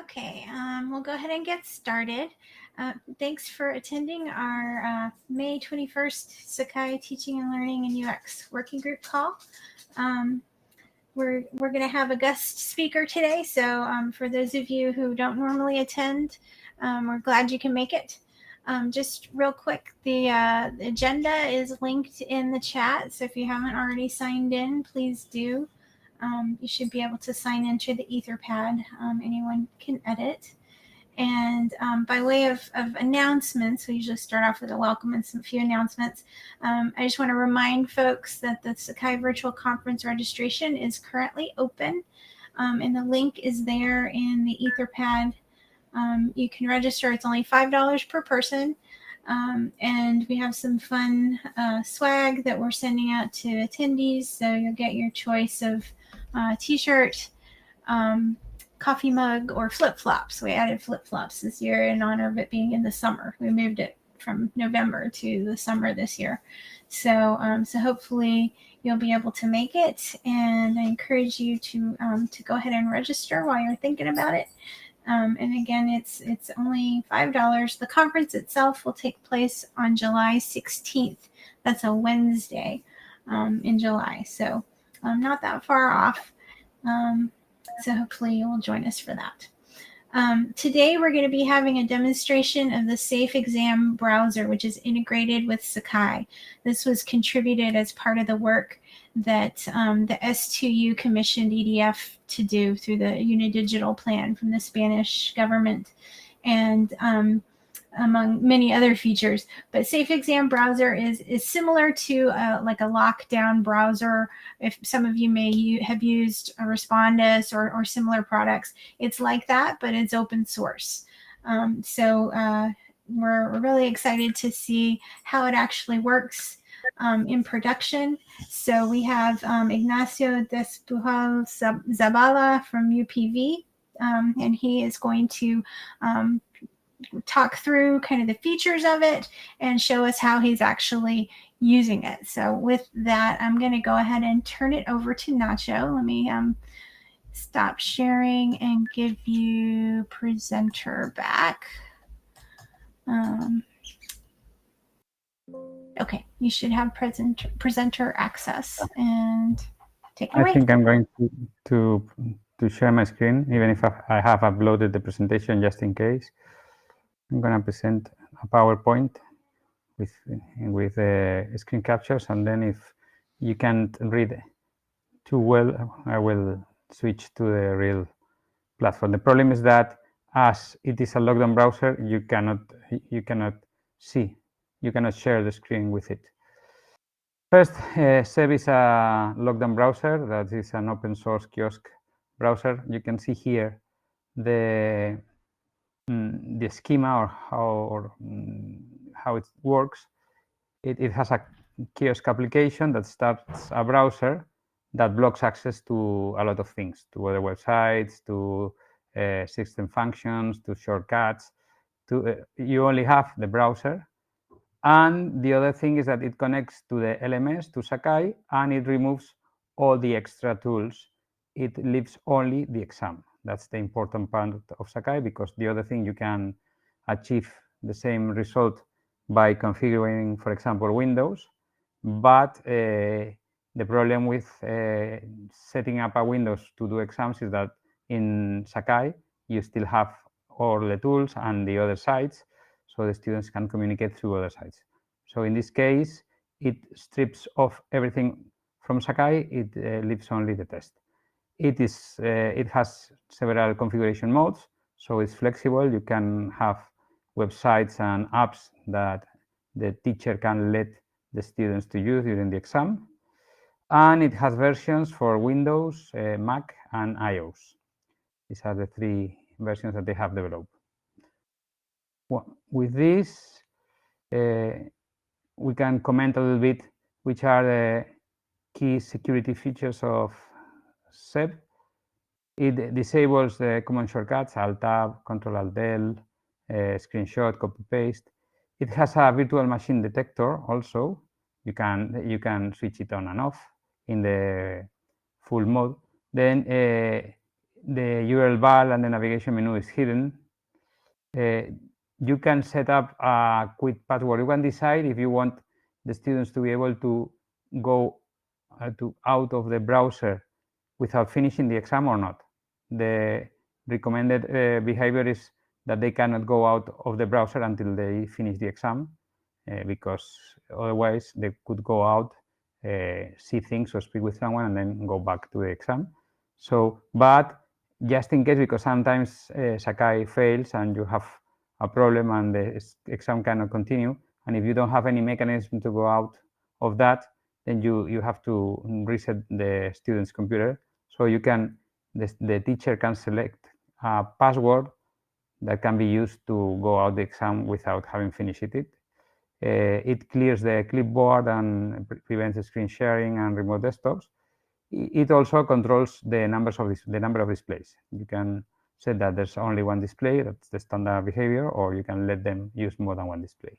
Okay, we'll go ahead and get started. Thanks for attending our May 21st Sakai Teaching and Learning and UX Working Group call. We're going to have a guest speaker today, so for those of you who don't normally attend, we're glad you can make it. Just real quick, the agenda is linked in the chat, so if you haven't already signed in, please do. You should be able to sign into the Etherpad. Anyone can edit. And by way of announcements, we usually start off with a welcome and some few announcements. I just want to remind folks that the Sakai Virtual Conference registration is currently open, and the link is there in the Etherpad. You can register. It's only $5 per person. And we have some fun swag that we're sending out to attendees. So you'll get your choice of t-shirt, coffee mug, or flip-flops. We added flip-flops this year in honor of it being in the summer. We moved it from November to the summer this year. So hopefully you'll be able to make it. And I encourage you to go ahead and register while you're thinking about it. And again, it's only $5. The conference itself will take place on July 16th. That's a Wednesday in July. So not that far off. So hopefully you will join us for that. Today we're going to be having a demonstration of the Safe Exam browser, which is integrated with Sakai. This was contributed as part of the work that the S2U commissioned EDF to do through the Unidigital plan from the Spanish government, and among many other features. But Safe Exam browser is similar to like a lockdown browser. If some of you may have used a Respondus or similar products, it's like that, but it's open source. So we're really excited to see how it actually works in production. So we have Ignacio Despujal Zabala from UPV, and he is going to talk through kind of the features of it and show us how he's actually using it. So with that, I'm going to go ahead and turn it over to Nacho. Let me stop sharing and give you presenter back. Okay, you should have presenter access, and take it away. I think I'm going to share my screen, even if I have uploaded the presentation just in case. I'm going to present a PowerPoint with screen captures, and then if you can't read too well, I will switch to the real platform. The problem is that as it is a lockdown browser, you cannot share the screen with it. First, Seb is a lockdown browser that is an open source kiosk browser. You can see here the schema or how it works. It has a kiosk application that starts a browser that blocks access to a lot of things, to other websites, to system functions, to shortcuts. You only have the browser. And the other thing is that it connects to the LMS, to Sakai, and it removes all the extra tools. It leaves only the exam. That's the important part of Sakai, because the other thing, you can achieve the same result by configuring, for example, Windows. But the problem with setting up a Windows to do exams is that in Sakai, you still have all the tools and the other sites, so the students can communicate through other sites. So in this case, it strips off everything from Sakai. It leaves only the test. It has several configuration modes, so it's flexible. You can have websites and apps that the teacher can let the students to use during the exam. And it has versions for Windows, Mac, and iOS. These are the three versions that they have developed. With this, we can comment a little bit which are the key security features of SEB. It disables the common shortcuts, Alt-Tab, Control-Alt-Del, screenshot, copy-paste. It has a virtual machine detector also. You can switch it on and off in the full mode. Then the URL bar and the navigation menu is hidden. You can set up a quick password. You can decide if you want the students to be able to go out of the browser without finishing the exam or not. The recommended behavior is that they cannot go out of the browser until they finish the exam, because otherwise they could go out, see things or speak with someone, and then go back to the exam. So, but just in case, because sometimes Sakai fails and you have a problem and the exam cannot continue, and if you don't have any mechanism to go out of that, then you have to reset the student's computer. So you can, the teacher can select a password that can be used to go out the exam without having finished it. It clears the clipboard and prevents screen sharing and remote desktops. It also controls the number of displays. You can set that there's only one display, that's the standard behavior, or you can let them use more than one display.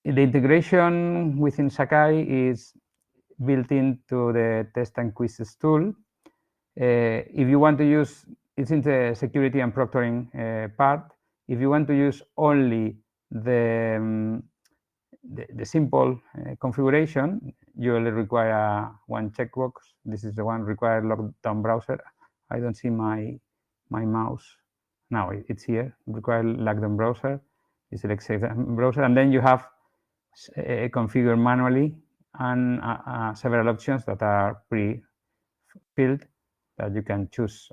The integration within Sakai is built into the test and quizzes tool. If you want to use, it's in the security and proctoring part. If you want to use only the simple configuration, you only require one checkbox. This is the one require lockdown browser. I don't see my mouse. Now it's here. Require lockdown browser. You select save browser, and then you have configure manually and several options that are pre-filled that you can choose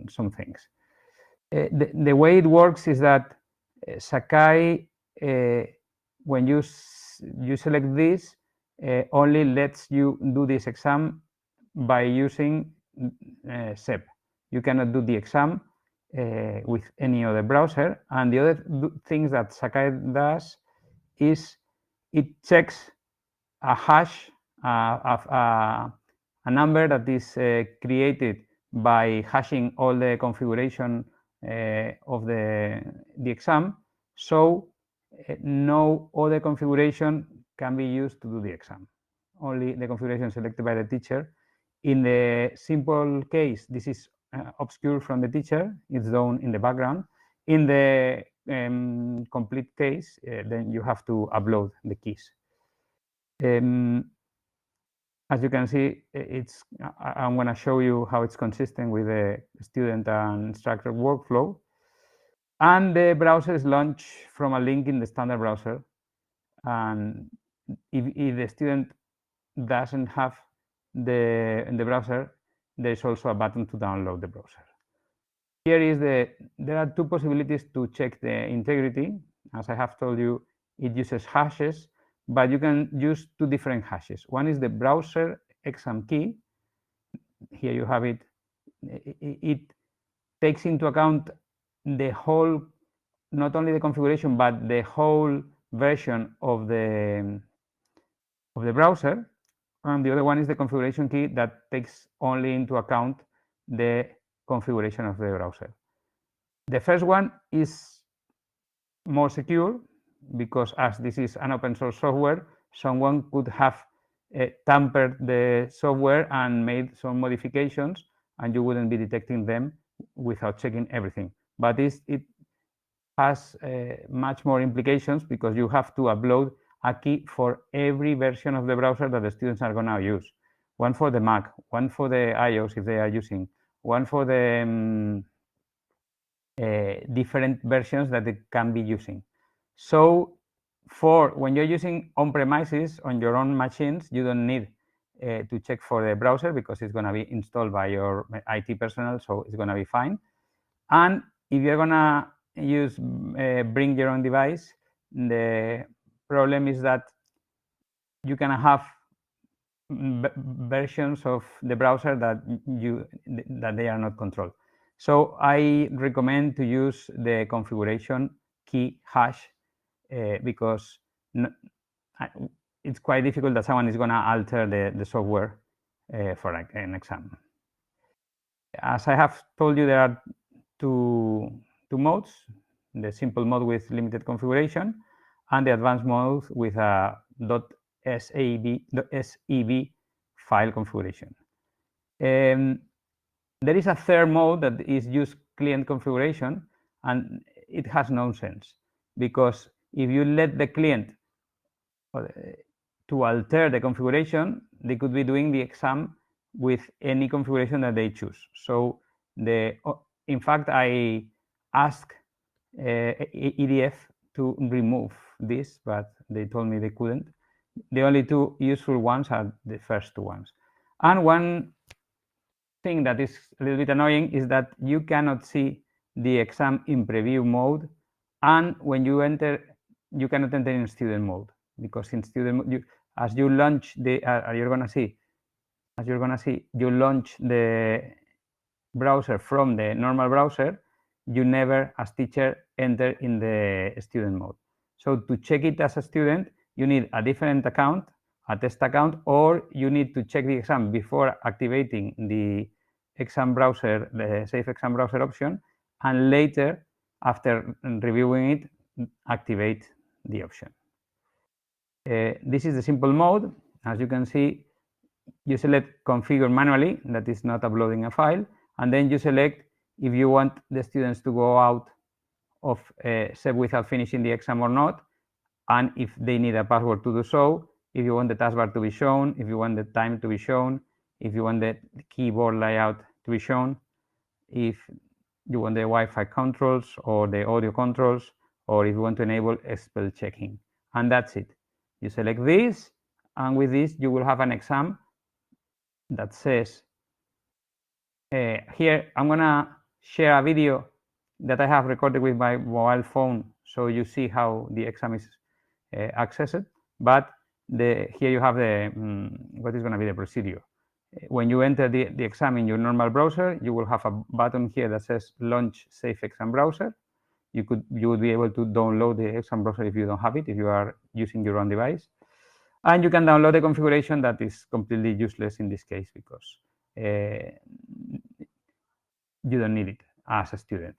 some things. The way it works is that Sakai, when you select this, only lets you do this exam by using SEP. You cannot do the exam with any other browser. And the other things that Sakai does is it checks a hash, a number that is created by hashing all the configuration of the exam. So no other configuration can be used to do the exam. Only the configuration selected by the teacher. In the simple case, this is obscured from the teacher. It's done in the background. In the complete case, then you have to upload the keys. As you can see, I'm going to show you how it's consistent with the student and instructor workflow. And the browser is launched from a link in the standard browser. And if the student doesn't have in the browser, there's also a button to download the browser. Here is there are two possibilities to check the integrity. As I have told you, it uses hashes, but you can use two different hashes. One is the browser exam key. Here you have it. It takes into account the whole, not only the configuration, but the whole version of the browser. And the other one is the configuration key that takes only into account the configuration of the browser. The first one is more secure because as this is an open source software, someone could have tampered the software and made some modifications, and you wouldn't be detecting them without checking everything. But it has much more implications because you have to upload a key for every version of the browser that the students are going to use. One for the Mac, one for the iOS if they are using, one for the different versions that they can be using. So for when you're using on-premises on your own machines, you don't need to check for the browser because it's going to be installed by your IT personnel, so it's going to be fine. And if you're going to use bring your own device, the problem is that you can have versions of the browser that they are not controlled. So I recommend to use the configuration key hash because it's quite difficult that someone is going to alter the software for an exam. As I have told you, there are two modes: the simple mode with limited configuration and the advanced mode with a .sev file configuration. There is a third mode that is use client configuration, and it has no sense, because if you let the client to alter the configuration, they could be doing the exam with any configuration that they choose. So in fact, I asked EDF to remove this, but they told me they couldn't. The only two useful ones are the first two ones. And one thing that is a little bit annoying is that you cannot see the exam in preview mode, and when you enter, you cannot enter in student mode, because in student mode, as you launch the, you're gonna see, you launch the browser from the normal browser, you never, as teacher, enter in the student mode. So to check it as a student, you need a different account, a test account, or you need to check the exam before activating the exam browser, the safe exam browser option, and later, after reviewing it, activate the option. This is the simple mode. As you can see, you select configure manually, that is not uploading a file, and then you select if you want the students to go out of SEP without finishing the exam or not, and if they need a password to do so, if you want the taskbar to be shown, if you want the time to be shown, if you want the keyboard layout to be shown, if you want the Wi-Fi controls or the audio controls, or if you want to enable spell checking. And that's it. You select this, and with this you will have an exam that says, here I'm gonna share a video that I have recorded with my mobile phone, so you see how the exam is accessed. But here you have the what is going to be the procedure. When you enter the exam in your normal browser, you will have a button here that says Launch Safe Exam Browser. You would be able to download the exam browser if you don't have it, if you are using your own device. And you can download a configuration that is completely useless in this case, because you don't need it as a student.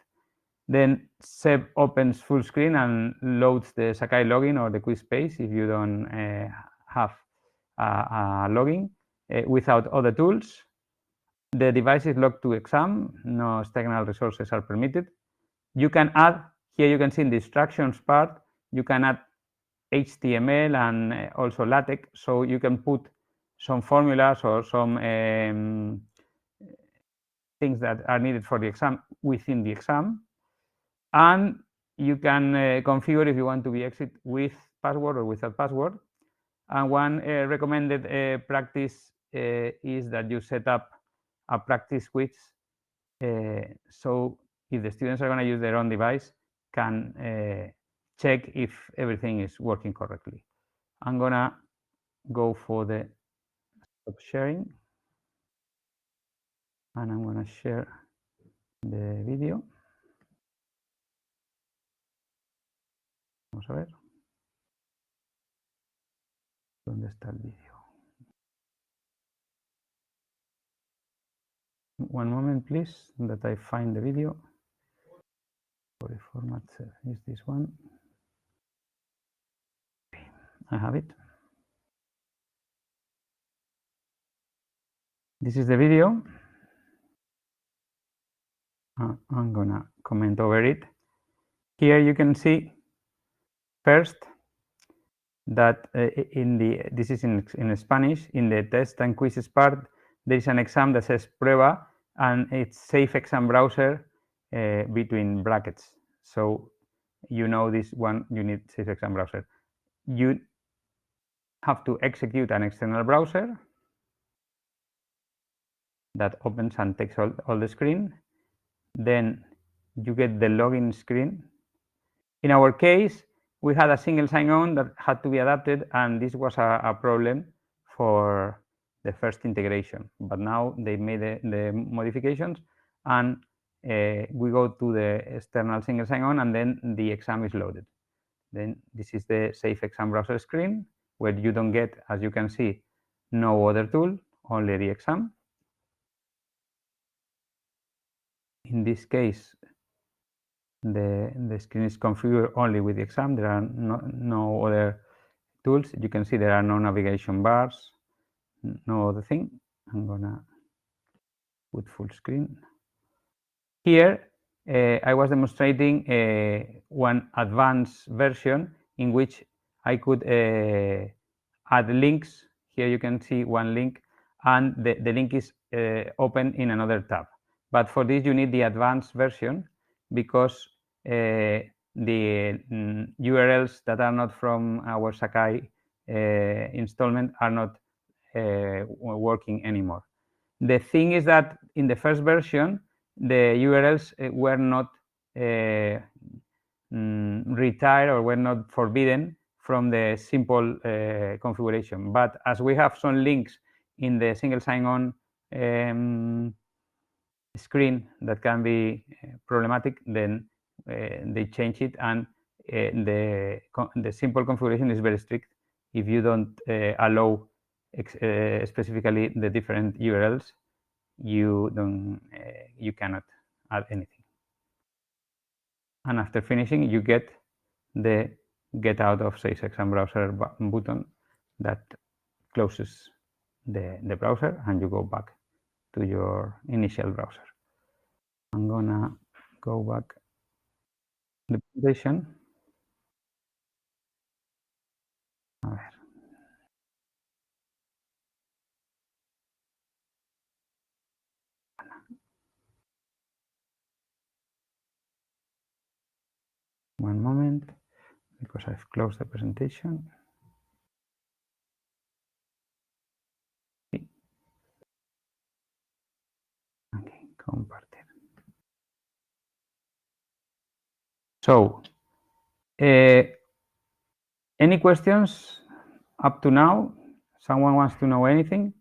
Then SEP opens full screen and loads the Sakai login or the quiz page if you don't have a login without other tools. The device is locked to exam. No external resources are permitted. You can add, here you can see in the instructions part, you can add HTML and also LaTeX, so you can put some formulas or some things that are needed for the exam within the exam. And you can configure if you want to be exit with password or without password. And one recommended practice is that you set up a practice quiz, so if the students are going to use their own device, can check if everything is working correctly. I'm going to go for the stop sharing, and I'm going to share the video. Vamos a ver. ¿Dónde está el vídeo? One moment, please, that I find the video. Sorry, format is this one. I have it. This is the video. I'm gonna comment over it. Here you can see first that this is in Spanish. In the test and quizzes part, there is an exam that says prueba, and it's safe exam browser between brackets. So you know this one, you need safe exam browser. You have to execute an external browser that opens and takes all the screen. Then you get the login screen. In our case, we had a single sign-on that had to be adapted, and this was a problem for the first integration. But now they made the modifications, and we go to the external single sign-on, and then the exam is loaded. Then this is the safe exam browser screen, where you don't get, as you can see, no other tool, only the exam. In this case, the screen is configured only with the exam. There are no other tools. You can see there are no navigation bars, no other thing. I'm gonna put full screen. Here, I was demonstrating one advanced version in which I could add links. Here you can see one link, and the link is open in another tab. But for this, you need the advanced version because the URLs that are not from our Sakai installment are not working anymore. The thing is that in the first version, the URLs were not retired or were not forbidden from the simple configuration. But as we have some links in the single sign-on screen that can be problematic, then they change it, and the simple configuration is very strict. If you don't allow specifically the different URLs, you cannot add anything. And after finishing, you get the get out of Safe Exam Browser button that closes the browser, and you go back to your initial browser. I'm gonna go back to the presentation. A ver. One moment, because I've closed the presentation. Okay, compartir. So, any questions up to now? Someone wants to know anything?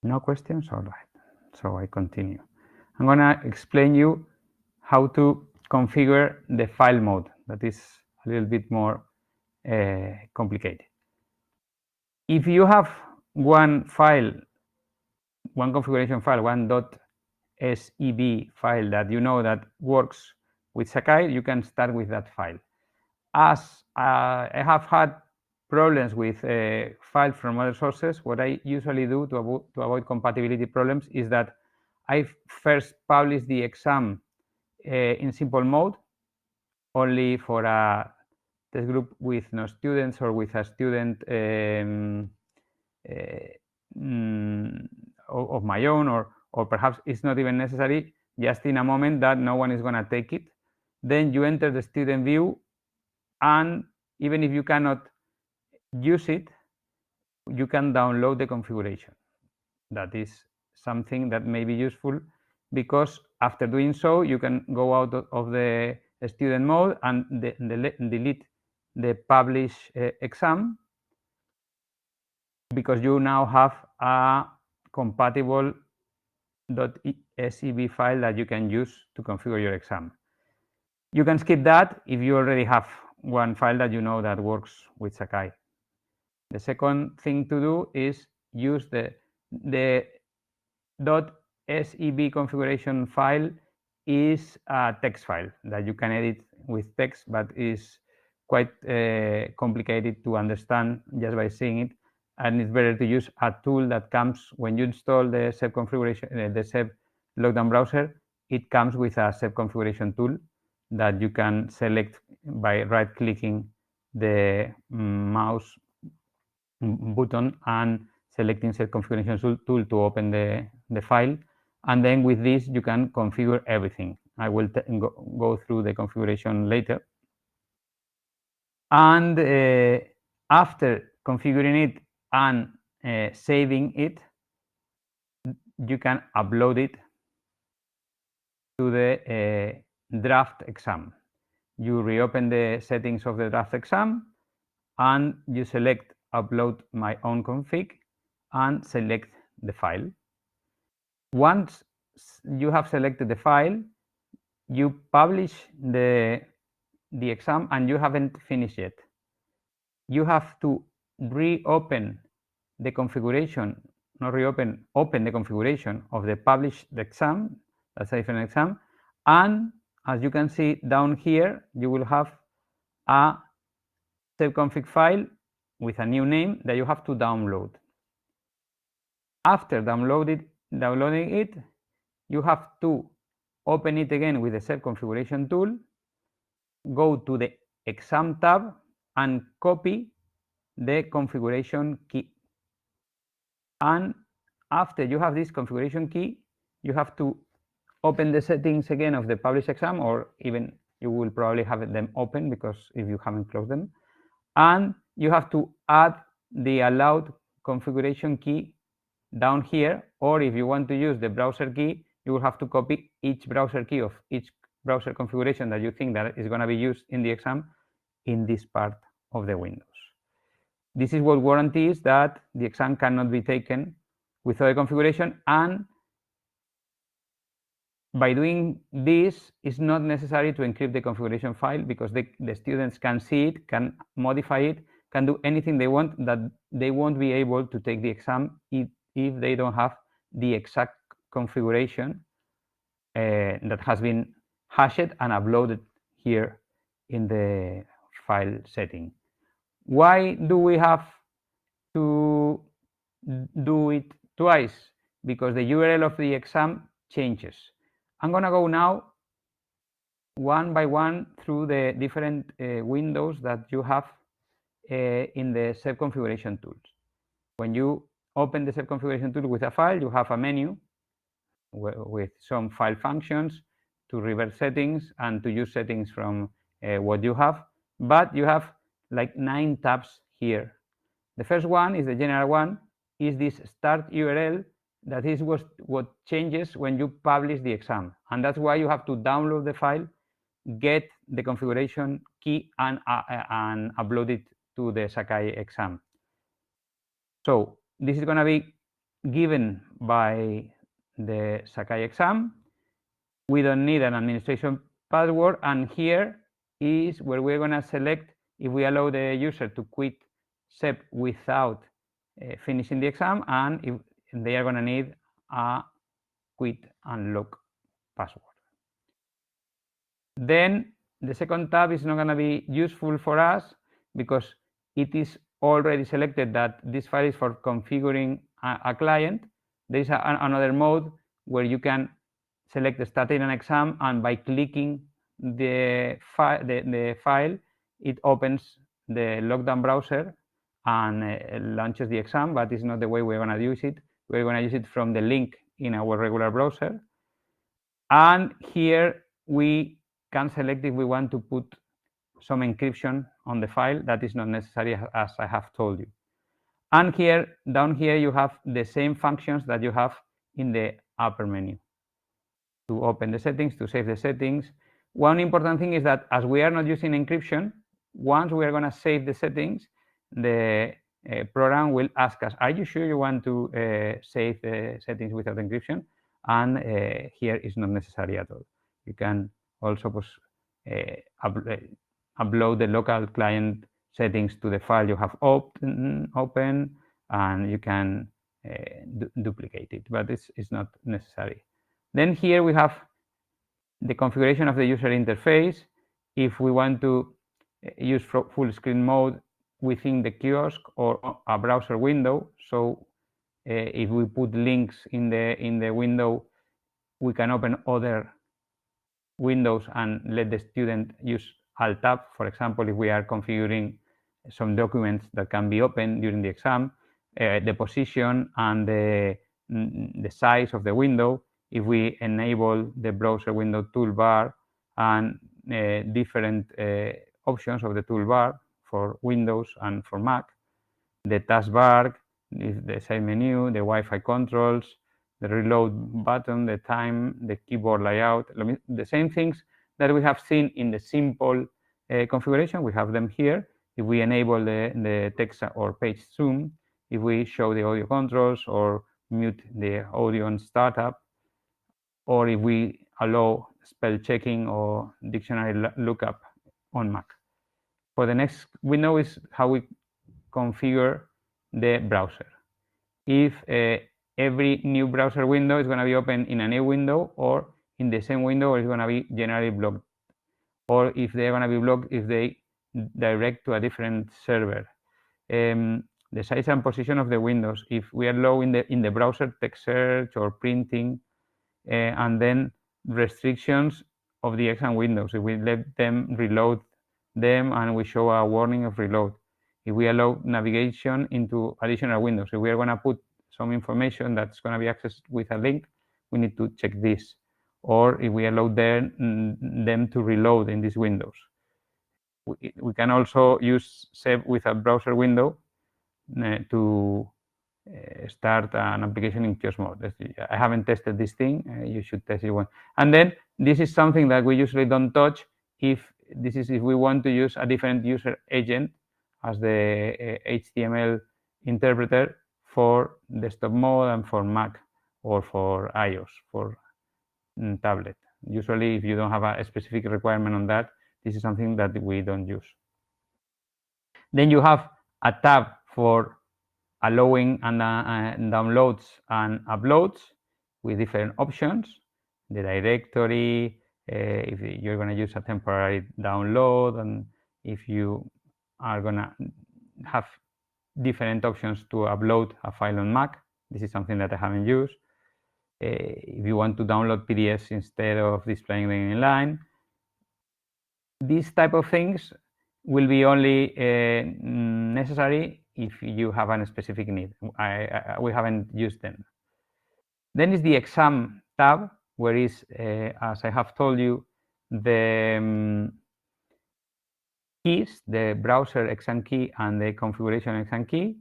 No questions? All right. So I continue. I'm gonna explain you how to configure the file mode. That is a little bit more complicated. If you have one file, one configuration file, one .seb file that you know that works with Sakai, you can start with that file. As I have had problems with files from other sources, what I usually do to avoid compatibility problems is that I first publish the exam in simple mode, only for a test group with no students or with a student of my own, or perhaps it's not even necessary, just in a moment that no one is going to take it. Then you enter the student view, and even if you cannot use it, you can download the configuration. That is something that may be useful, because after doing so, you can go out of the student mode and delete the publish exam, because you now have a compatible .seb file that you can use to configure your exam. You can skip that if you already have one file that you know that works with Sakai. The second thing to do is use the .seb configuration file is a text file that you can edit with text, but is quite complicated to understand just by seeing it. And it's better to use a tool that comes when you install the SEB configuration, the SEB lockdown browser. It comes with a SEB configuration tool that you can select by right-clicking the mouse button and selecting SEB configuration tool to open the file. And then with this, you can configure everything. I will go through the configuration later. And after configuring it and saving it, you can upload it to the draft exam. You reopen the settings of the draft exam, and you select upload my own config and select the file. Once you have selected the file, you publish the exam, and you haven't finished yet. You have to reopen the configuration, not reopen, open the configuration of the published exam, that's a different exam. And as you can see down here, you will have a subconfig file with a new name that you have to download. After downloading it, you have to open it again with the set configuration tool, go to the exam tab and copy the configuration key. And after you have this configuration key, you have to open the settings again of the publish exam, or even you will probably have them open because if you haven't closed them. And you have to add the allowed configuration key down here, or if you want to use the browser key, you will have to copy each browser key of each browser configuration that you think that is going to be used in the exam in this part of the windows. This is what guarantees that the exam cannot be taken with other configuration, and by doing this, it's not necessary to encrypt the configuration file because the students can see it, can modify it, can do anything they want, that they won't be able to take the exam if they don't have the exact configuration that has been hashed and uploaded here in the file setting. Why do we have to do it twice? Because the URL of the exam changes. I'm going to go now one by one through the different windows that you have in the set configuration tools. When you open the set configuration tool with a file, you have a menu with some file functions to revert settings and to use settings from what you have. But you have like 9 tabs here. The first one is the general one, is this start URL. That is what changes when you publish the exam. And that's why you have to download the file, get the configuration key, and upload it to the Sakai exam. So this is going to be given by the Sakai exam. We don't need an administration password, and here is where we're going to select if we allow the user to quit SEP without finishing the exam, and if they are going to need a quit and lock password. Then the second tab is not going to be useful for us because it is already selected that this file is for configuring a client. There is another mode where you can select starting an exam, and by clicking the file, it opens the lockdown browser and launches the exam, but it's not the way we're going to use it. We're going to use it from the link in our regular browser. And here we can select if we want to put some encryption on the file. That is not necessary, as I have told you. And here, down here, you have the same functions that you have in the upper menu. To open the settings, to save the settings. One important thing is that as we are not using encryption, once we are going to save the settings, the program will ask us, are you sure you want to save the settings without encryption? And here is not necessary at all. You can also upload the local client settings to the file you have open, and you can duplicate it, but it's not necessary. Then here we have the configuration of the user interface. If we want to use full screen mode within the kiosk or a browser window, so if we put links in the window, we can open other windows and let the student use Alt Tab. For example, if we are configuring some documents that can be opened during the exam, the position and the size of the window, if we enable the browser window toolbar and different options of the toolbar for Windows and for Mac, the taskbar, the side menu, the Wi-Fi controls, the reload button, the time, the keyboard layout, the same things that we have seen in the simple configuration, we have them here. If we enable the text or page zoom, if we show the audio controls or mute the audio on startup, or if we allow spell checking or dictionary lookup on Mac. For the next window is how we configure the browser. If every new browser window is going to be open in a new window, or in the same window, or it's going to be generally blocked, or if they're going to be blocked if they direct to a different server. the size and position of the windows, if we allow in the browser text search or printing, and then restrictions of the exam windows. If we let them reload them and we show a warning of reload. If we allow navigation into additional windows, if we are going to put some information that's going to be accessed with a link, we need to check this. Or if we allow them to reload in these windows. We can also use save with a browser window to start an application in kiosk mode. I haven't tested this thing. You should test it one. And then this is something that we usually don't touch if we want to use a different user agent as the HTML interpreter for desktop mode and for Mac or for iOS, for tablet. Usually, if you don't have a specific requirement on that, this is something that we don't use. Then you have a tab for allowing and downloads and uploads with different options. The directory, if you're going to use a temporary download, and if you are going to have different options to upload a file on Mac. This is something that I haven't used. If you want to download PDFs instead of displaying them in line, these type of things will be only necessary if you have a specific need. We haven't used them. Then is the exam tab, where is, as I have told you, the keys, the browser exam key and the configuration exam key.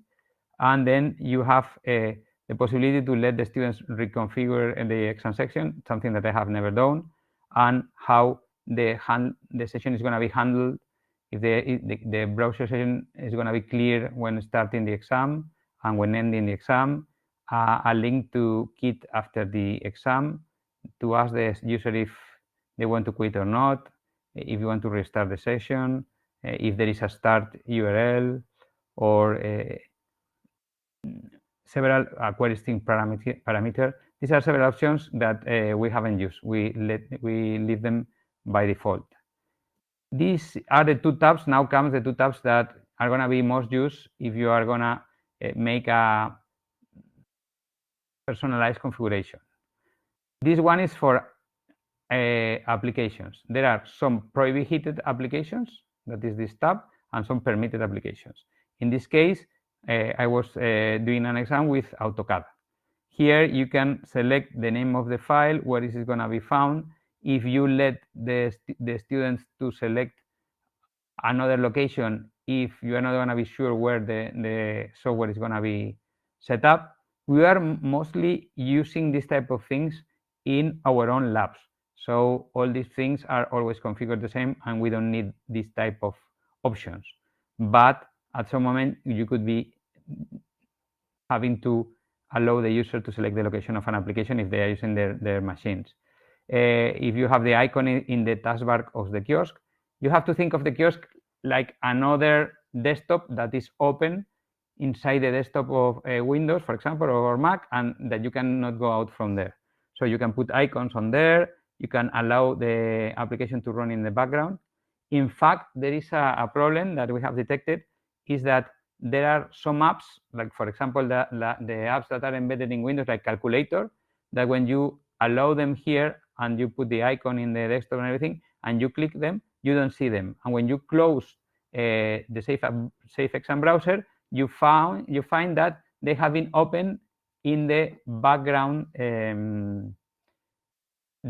And then you have the possibility to let the students reconfigure the exam section, something that I have never done, and how the session is going to be handled, if the browser session is going to be clear when starting the exam and when ending the exam, a link to quit after the exam, to ask the user if they want to quit or not, if you want to restart the session, if there is a start URL, or several query string parameter. These are several options that we haven't used. We leave them by default. These are the two tabs. Now comes the two tabs that are going to be most used if you are going to make a personalized configuration. This one is for applications. There are some prohibited applications, that is this tab, and some permitted applications. In this case, I was doing an exam with AutoCAD. Here you can select the name of the file, where is it going to be found. If you let the students to select another location, if you are not going to be sure where the software is going to be set up, we are mostly using this type of things in our own labs. So all these things are always configured the same, and we don't need this type of options. But at some moment, you could be having to allow the user to select the location of an application if they are using their machines. If you have the icon in the taskbar of the kiosk, you have to think of the kiosk like another desktop that is open inside the desktop of Windows, for example, or Mac, and that you cannot go out from there. So you can put icons on there. You can allow the application to run in the background. In fact, there is a problem that we have detected, is that there are some apps, like for example, the apps that are embedded in Windows, like Calculator, that when you allow them here and you put the icon in the desktop and everything, and you click them, you don't see them. And when you close the Safe Exam browser, you find that they have been open in the background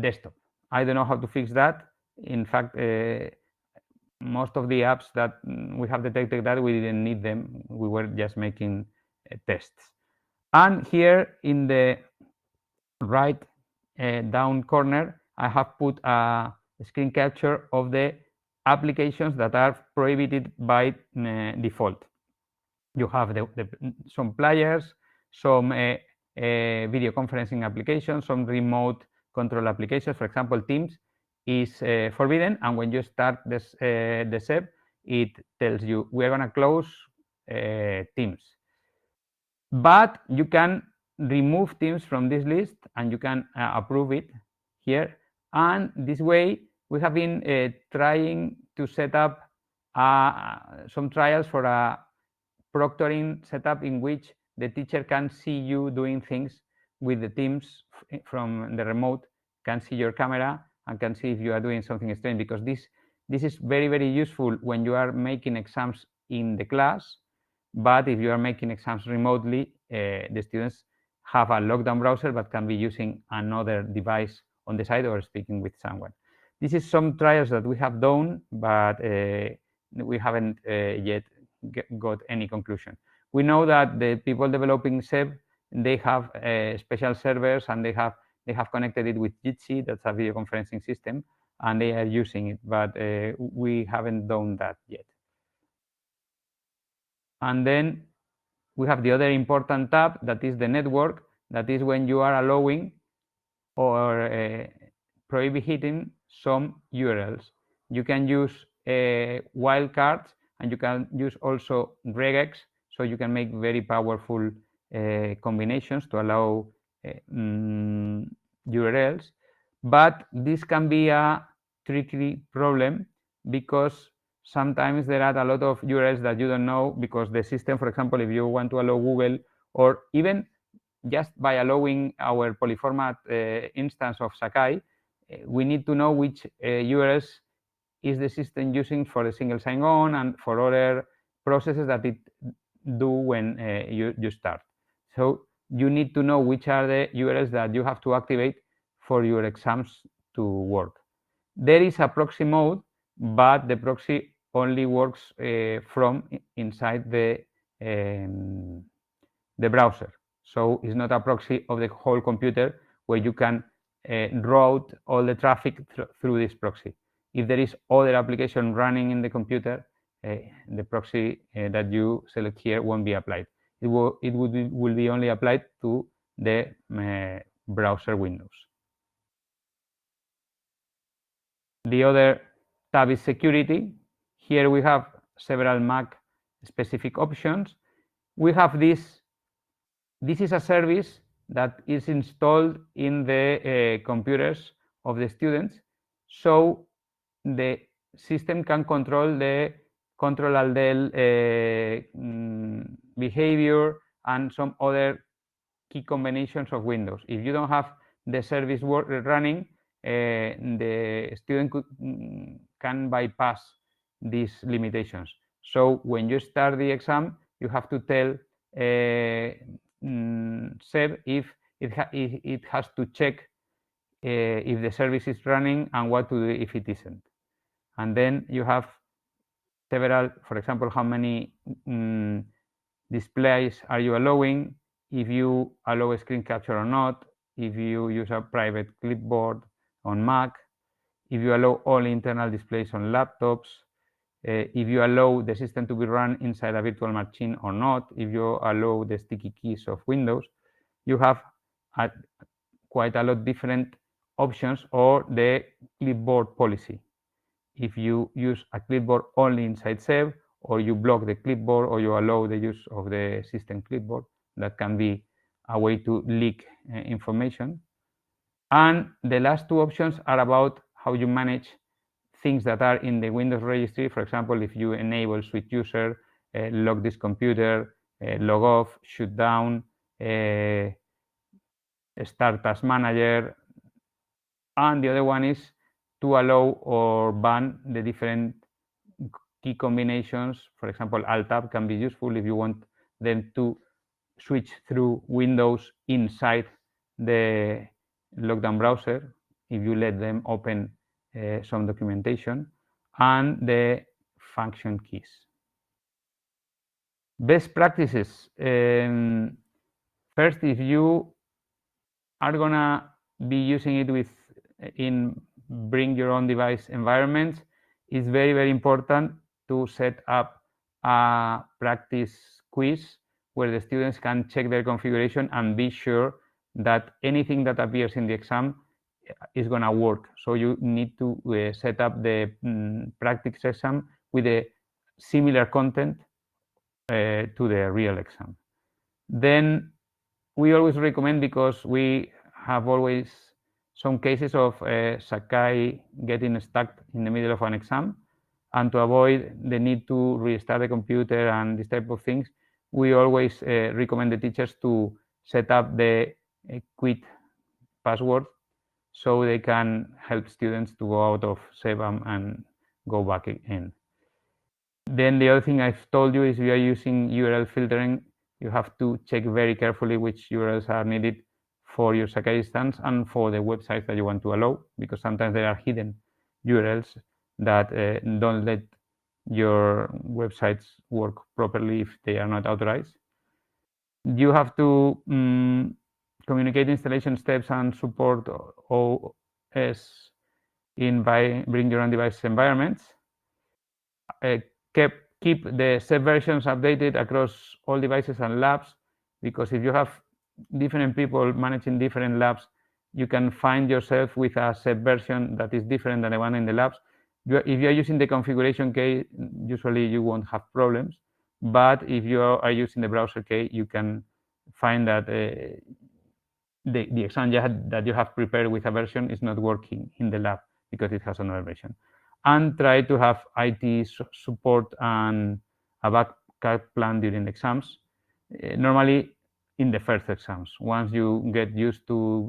desktop. I don't know how to fix that. In fact, most of the apps that we have detected that we didn't need them. We were just making tests. And here in the right down corner, I have put a screen capture of the applications that are prohibited by default. You have some players, some video conferencing applications, some remote control applications. For example, Teams is forbidden, and when you start the SEP, it tells you we are going to close Teams. But you can remove Teams from this list, and you can approve it here. And this way, we have been trying to set up some trials for a proctoring setup in which the teacher can see you doing things with the teams from the remote, can see your camera and can see if you are doing something strange, because this is very, very useful when you are making exams in the class. But if you are making exams remotely, the students have a lockdown browser but can be using another device on the side or speaking with someone. This is some trials that we have done, but we haven't yet got any conclusion. We know that the people developing SEB, they have special servers and they have connected it with Jitsi, that's a video conferencing system, and they are using it, but we haven't done that yet. And then we have the other important tab, that is the network. That is when you are allowing or prohibiting some URLs. You can use wildcards, and you can use also regex, so you can make very powerful combinations to allow URLs. But this can be a tricky problem, because sometimes there are a lot of URLs that you don't know, because the system, for example, if you want to allow Google, or even just by allowing our polyformat instance of Sakai, we need to know which URLs is the system using for the single sign-on and for other processes that it do when you start. So you need to know which are the URLs that you have to activate for your exams to work. There is a proxy mode, but the proxy only works from inside the browser. So it's not a proxy of the whole computer where you can route all the traffic through this proxy. If there is other application running in the computer, the proxy that you select here won't be applied. It will be only applied to the browser windows. The other tab is security. Here we have several Mac specific options. We have this is a service that is installed in the computers of the students, so the system can control the control alt del behavior and some other key combinations of Windows. If you don't have the service running, the student can bypass these limitations. So when you start the exam, you have to tell SEB if it has to check if the service is running and what to do if it isn't. And then you have several, for example, how many displays are you allowing, if you allow a screen capture or not, if you use a private clipboard on Mac, if you allow all internal displays on laptops, if you allow the system to be run inside a virtual machine or not, if you allow the sticky keys of Windows. You have quite a lot different options, or the clipboard policy. If you use a clipboard only inside SEB, or you block the clipboard, or you allow the use of the system clipboard, that can be a way to leak information. And the last two options are about how you manage things that are in the Windows registry. For example, if you enable switch user, lock this computer, log off, shut down, start task manager. And the other one is to allow or ban the different key combinations. For example, alt tab can be useful if you want them to switch through windows inside the lockdown browser, if you let them open some documentation, and the function keys. Best practices. First, if you are gonna be using it in bring your own device environments, it's very, very important to set up a practice quiz where the students can check their configuration and be sure that anything that appears in the exam is going to work. So you need to set up the practice exam with a similar content to the real exam. Then we always recommend, because we have always some cases of Sakai getting stuck in the middle of an exam, and to avoid the need to restart the computer and this type of things, we always recommend the teachers to set up the quit password so they can help students to go out of SEBAM and go back in. Then the other thing I've told you is we are using URL filtering. You have to check very carefully which URLs are needed for your Sakai instance and for the websites that you want to allow, because sometimes there are hidden URLs that don't let your websites work properly if they are not authorized. You have to communicate installation steps and support OS in bring your own device environments. Keep the set versions updated across all devices and labs, because if you have different people managing different labs, you can find yourself with a set version that is different than the one in the labs. If you're using the configuration key, usually you won't have problems. But if you are using the browser key, you can find that the exam that you have prepared with a version is not working in the lab because it has another version. And try to have IT support and a backup plan during exams. Normally in the first exams. Once you get used to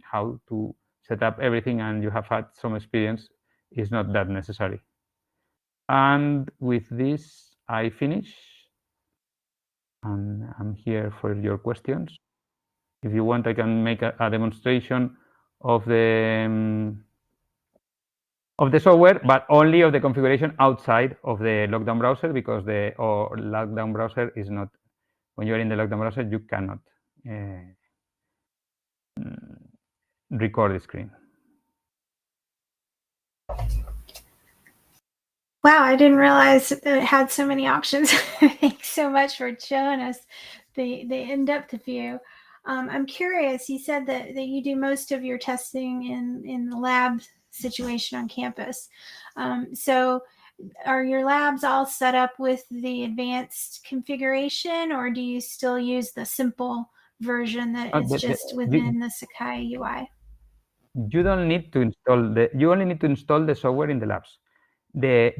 how to set up everything and you have had some experience, it's not that necessary. And with this, I finish. And I'm here for your questions. If you want, I can make a demonstration of the software, but only of the configuration outside of the lockdown browser, because the lockdown browser is not, when you're in the lockdown browser, you cannot record the screen. Wow, I didn't realize it had so many options. Thanks so much for showing us the in-depth view. I'm curious, you said that you do most of your testing in the lab situation on campus. So are your labs all set up with the advanced configuration, or do you still use the simple version that is just within the Sakai UI? You don't need to install you only need to install the software in the labs. The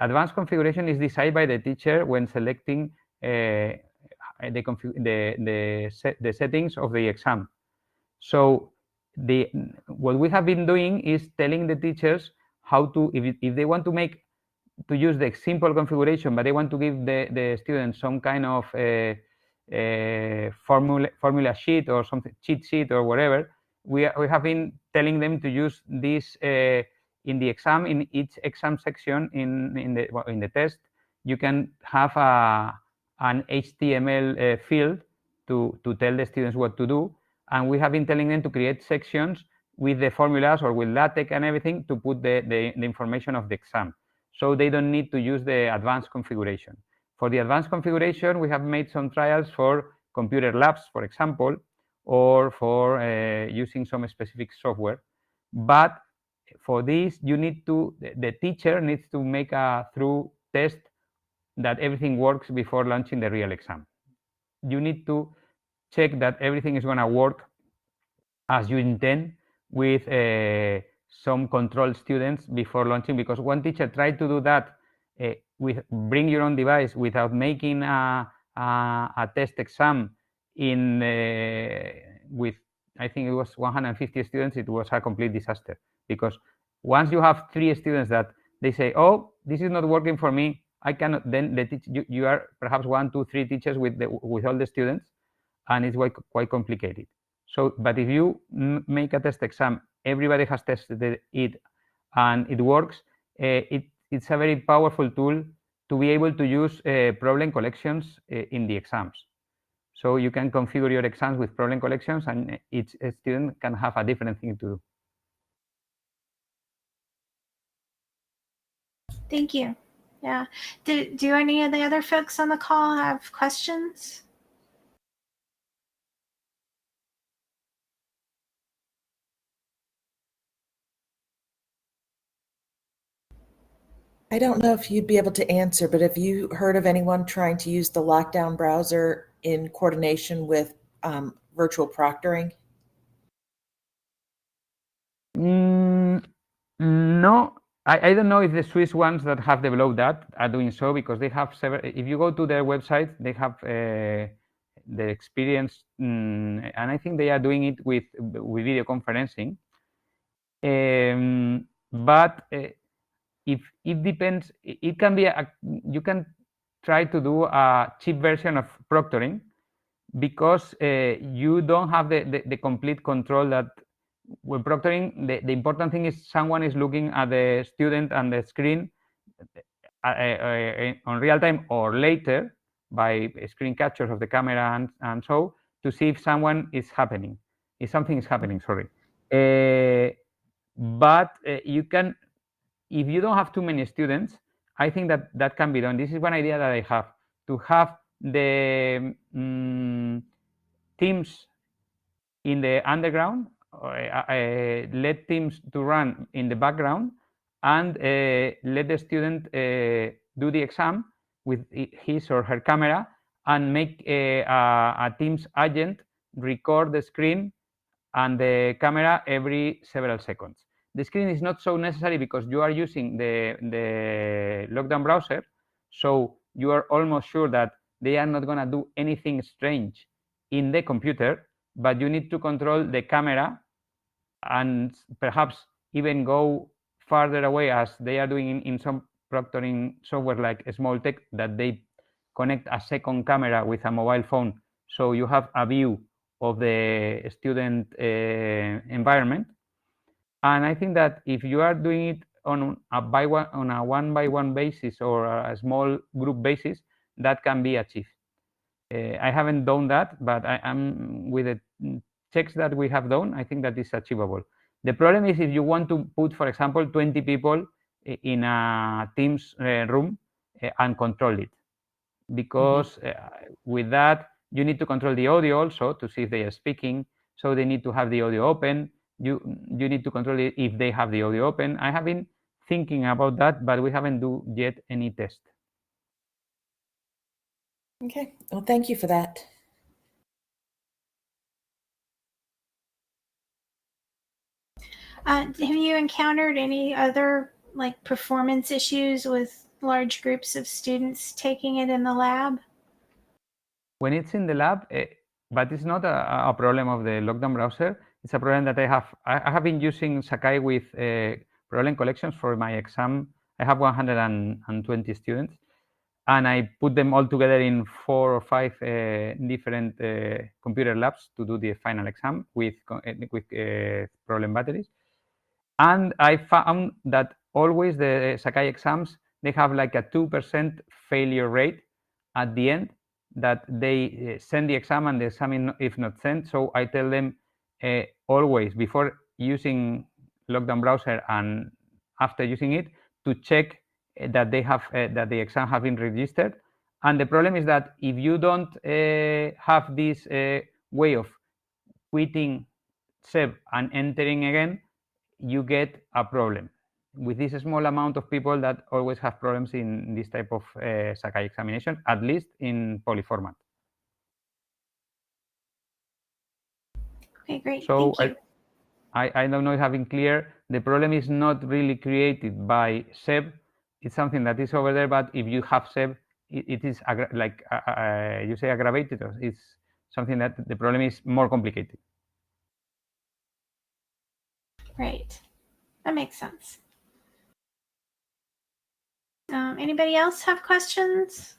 advanced configuration is decided by the teacher when selecting the settings of the exam. So what we have been doing is telling the teachers how to, if they want to use the simple configuration, but they want to give the students some kind of formula sheet or something, cheat sheet or whatever, we have been telling them to use this in the exam. In each exam section in the test, you can have an HTML field to tell the students what to do, and we have been telling them to create sections with the formulas or with LaTeX and everything to put the information of the exam. So they don't need to use the advanced configuration. For the advanced configuration, we have made some trials for computer labs, for example, or for using some specific software. But for this, you need to, the teacher needs to make a through test that everything works before launching the real exam. You need to check that everything is going to work as you intend with some controlled students before launching, because one teacher tried to do that with bring your own device without making a test exam in with, I think it was 150 students. It was a complete disaster, because once you have 3 students that they say, oh, this is not working for me, I cannot, then you are perhaps 1, 2, 3 teachers with all the students, and it's quite complicated. So, but if you make a test exam, everybody has tested it, and it works, it's a very powerful tool to be able to use problem collections in the exams. So you can configure your exams with problem collections, and each student can have a different thing to do. Thank you. Yeah. Do any of the other folks on the call have questions? I don't know if you'd be able to answer, but have you heard of anyone trying to use the lockdown browser in coordination with virtual proctoring? No, I don't know if the Swiss ones that have developed that are doing so, because they have several. If you go to their website, they have the experience, and I think they are doing it with video conferencing. But if it depends, it can be you can try to do a cheap version of proctoring, because you don't have the complete control that when proctoring, the important thing is someone is looking at the student and the screen on real time or later by screen captures of the camera and so to see if someone is happening, if something is happening, sorry. But you can, if you don't have too many students, I think that that can be done. This is one idea that I have, to have the teams in the underground, let teams to run in the background, and let the student do the exam with his or her camera, and make a Teams agent record the screen and the camera every several seconds. The screen is not so necessary because you are using the lockdown browser, so you are almost sure that they are not going to do anything strange in the computer, but you need to control the camera and perhaps even go farther away, as they are doing in some proctoring software like Smalltech, that they connect a second camera with a mobile phone, so you have a view of the student environment. And I think that if you are doing it on a one by one basis or a small group basis, that can be achieved. I haven't done that, but I am with the checks that we have done. I think that is achievable. The problem is if you want to put, for example, 20 people in a Teams room and control it, because with that you need to control the audio also to see if they are speaking. So they need to have the audio open. You need to control it if they have the audio open. I have been thinking about that, but we haven't do yet any test. Okay, well, thank you for that. Have you encountered any other like performance issues with large groups of students taking it in the lab? When it's in the lab, but it's not a problem of the lockdown browser. It's a problem that I have. I have been using Sakai with problem collections for my exam. I have 120 students, and I put them all together in 4 or 5 different computer labs to do the final exam with problem batteries. And I found that always the Sakai exams, they have like a 2% failure rate at the end, that they send the exam and the exam is not sent. So I tell them always, before using lockdown browser and after using it, to check that they have that the exam have been registered. And the problem is that if you don't have this way of quitting SEB and entering again, you get a problem with this small amount of people that always have problems in this type of Sakai examination, at least in poly format. Okay, great. So Thank you. I don't know if having clear, the problem is not really created by SEB. It's something that is over there, but if you have SEB, it is like you say aggravated. It's something that the problem is more complicated. Right. That makes sense. Anybody else have questions?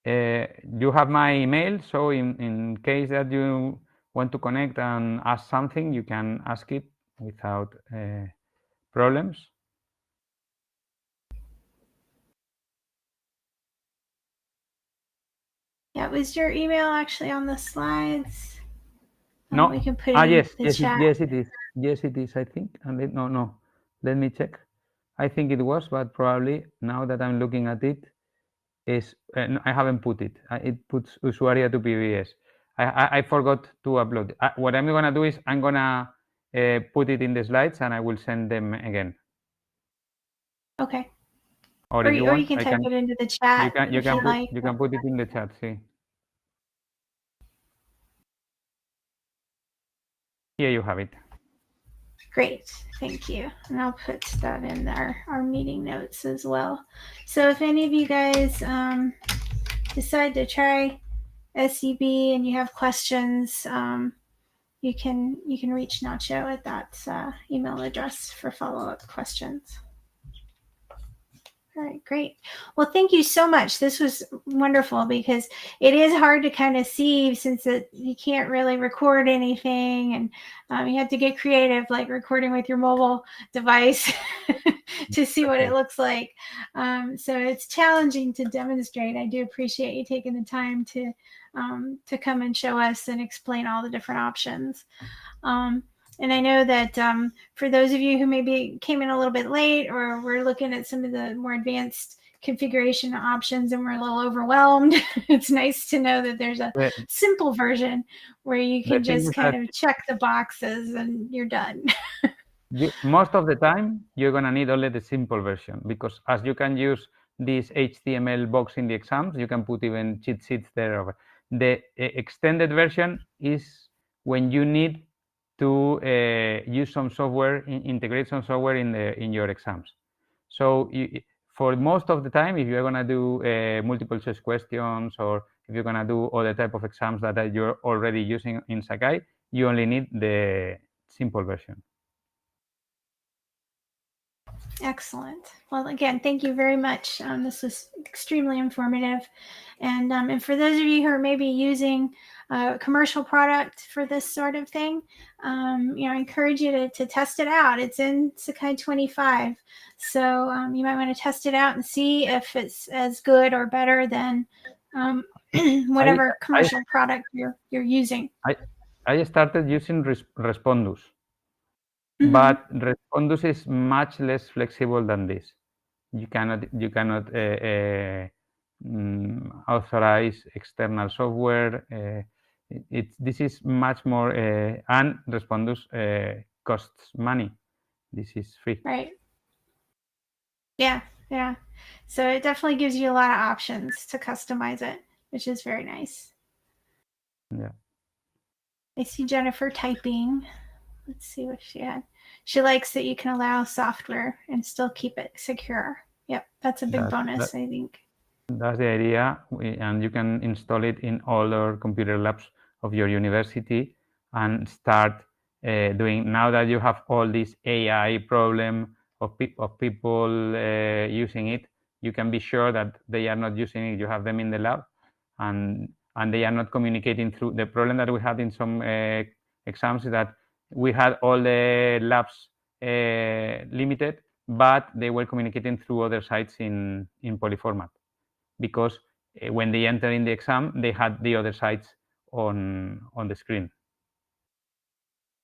You have my email, so in case that you want to connect and ask something, you can ask it without problems. Yeah, was your email actually on the slides? No. We can put it in Yes, the yes, chat. yes, it is. Yes, it is, I think. And no. Let me check. I think it was, but probably now that I'm looking at it, is I haven't put it. It puts usuario to PBS. I forgot to upload. What I'm gonna do is I'm gonna put it in the slides and I will send them again. Okay. Or Or if you you want, can I type can. it into the chat if you like. You can put it in the chat. See. Here you have it. Great, thank you. And I'll put that in our meeting notes as well. So if any of you guys decide to try SEB and you have questions, you can reach Nacho at that email address for follow-up questions. All right, great. Well, thank you so much. This was wonderful because it is hard to kind of see since you can't really record anything, and you have to get creative, like recording with your mobile device to see what it looks like. So it's challenging to demonstrate. I do appreciate you taking the time to come and show us and explain all the different options. And I know that for those of you who maybe came in a little bit late or were looking at some of the more advanced configuration options and we're a little overwhelmed, it's nice to know that there's a simple version where you can just kind of check the boxes and you're done. Most of the time, you're going to need only the simple version because as you can use this HTML box in the exams, you can put even cheat sheets there. The extended version is when you need to use some software, integrate some software in your exams. So for most of the time, if you're going to do multiple choice questions or if you're going to do other type of exams that you're already using in Sakai, you only need the simple version. Excellent. Well, again, thank you very much. This was extremely informative. And for those of you who are maybe using a commercial product for this sort of thing, I encourage you to test it out. It's in Sakai 25. So you might want to test it out and see if it's as good or better than whatever commercial product you're using. I started using Respondus. But Respondus is much less flexible than this. You cannot authorize external software. This is much more, and Respondus costs money. This is free. Right. Yeah. So it definitely gives you a lot of options to customize it, which is very nice. Yeah. I see Jennifer typing. Let's see what she had. She likes that you can allow software and still keep it secure. Yep, that's a big bonus, I think. That's the idea, and you can install it in all your computer labs of your university and start doing. Now that you have all this AI problem of people using it, you can be sure that they are not using it. You have them in the lab, and they are not communicating through. The problem that we had in some exams is that we had all the labs limited, but they were communicating through other sites in polyformat, because when they enter in the exam, they had the other sites on the screen.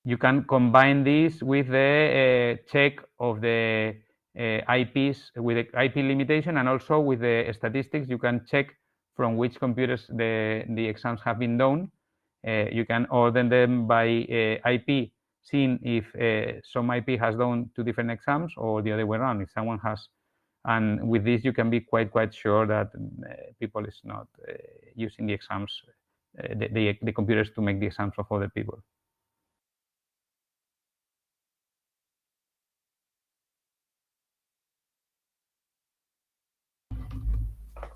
You can combine this with the check of the IPs, with the IP limitation, and also with the statistics. You can check from which computers the exams have been done. You can order them by IP, seeing if some IP has done 2 different exams or the other way around. If someone has, and with this you can be quite sure that people is not using the exams, the computers to make the exams of other people.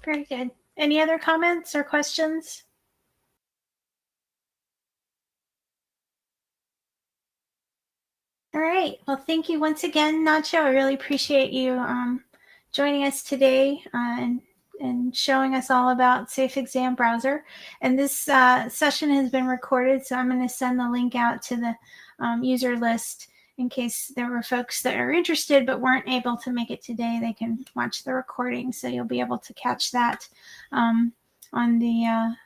Very good. Any other comments or questions? All right. Well, thank you once again, Nacho. I really appreciate you joining us today and showing us all about Safe Exam Browser. And this session has been recorded, so I'm going to send the link out to the user list in case there were folks that are interested but weren't able to make it today. They can watch the recording, so you'll be able to catch that on the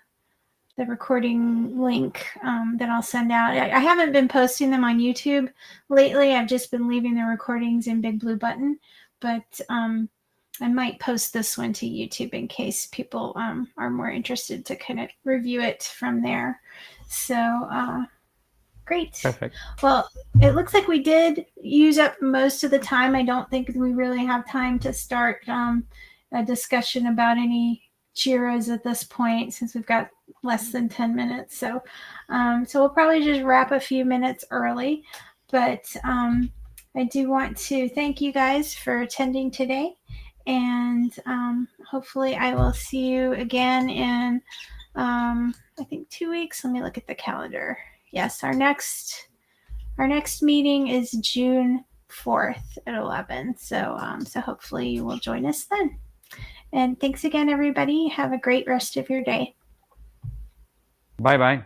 recording link that I'll send out. I haven't been posting them on YouTube lately. I've just been leaving the recordings in Big Blue Button, but I might post this one to YouTube in case people are more interested to kind of review it from there. So great. Perfect. Well, it looks like we did use up most of the time. I don't think we really have time to start a discussion about any JIRAs at this point, since we've got less than 10 minutes. So we'll probably just wrap a few minutes early, but I do want to thank you guys for attending today, and hopefully I will see you again in I think 2 weeks. Let me look at the calendar. Yes, our next meeting is June 4th at 11. So hopefully you will join us then. And thanks again, everybody. Have a great rest of your day. Bye-bye.